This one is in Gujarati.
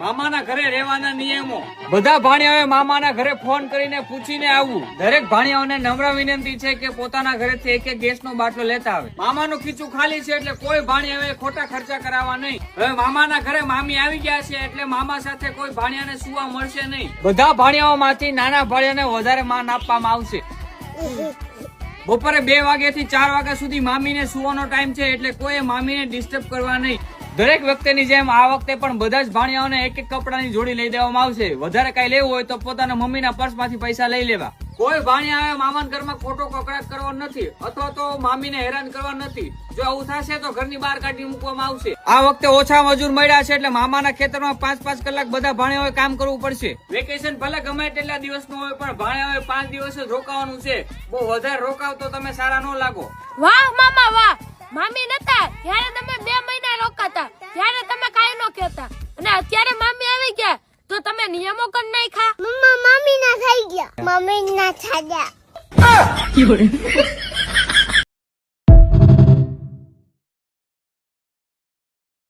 મામાના ઘરે રહેવાના નિયમો. બધા ભાણિયાઓએ મામાના ઘરે ફોન કરીને પૂછીને આવવું. દરેક ભાણિયાઓને નમ્ર વિનંતી છે કે પોતાના ઘરેથી એક ગેસનો બાટલો લેતા આવે. મામાનું ખીચું ખાલી છે એટલે કોઈ ભાણિયાઓએ ખોટા ખર્ચા કરાવવા નહીં. હવે મામાના ઘરે મામી આવી ગયા છે એટલે મામા સાથે કોઈ ભાણિયાને સુવા મળશે નહીં. બધા ભાણિયાઓમાંથી નાના ભાણિયાને વધારે માન આપવામાં આવશે. બપોરે 2 વાગ્યાથી 4 વાગ્યા સુધી મામીને સુવાનો ટાઈમ છે એટલે કોઈ મામીને ડિસ્ટર્બ કરવા નહીં. દરેક વખતેની જેમ આ વખતે પણ બધા જ ભાણિયાઓને એક કપડાની જોડી લઈ દેવામાં આવશે. વધારે કઈ લેવું હોય તો પોતાના મમ્મીના પર્સમાંથી પૈસા લઈ લેવા. કોઈ ભાણિયાએ મામાના ઘરમાં ખોટો કકડાટ કરવો નથી અથવા તો મામીને હેરાન કરવા નથી. જો આવું થશે તો ઘરની બહાર કાઢી મૂકવામાં આવશે. આ વખતે ઓછા મજૂર મળ્યા છે એટલે મામાના ખેતરમાં 5-5 કલાક બધા ભાણિયાઓએ કામ કરવું પડશે. વેકેશન ભલે ગમે તેટલા દિવસનું હોય પણ ભાણિયાઓએ 5 દિવસ જ રોકાવાનું છે. બહુ વધારે રોકાવ તો તમે સારા ન લાગો. વાહ મામા વાહ. મામી નતા ત્યારે તમે 2 મહિના રોકાતા, ત્યારે તમે કાઈ નો કહેતા, અને અત્યારે મામી આવી ગયા તો તમે નિયમો કરી નાખ્યા. મમ્મી ના થઈ ગયા, મમ્મી ના થઈ ગયા.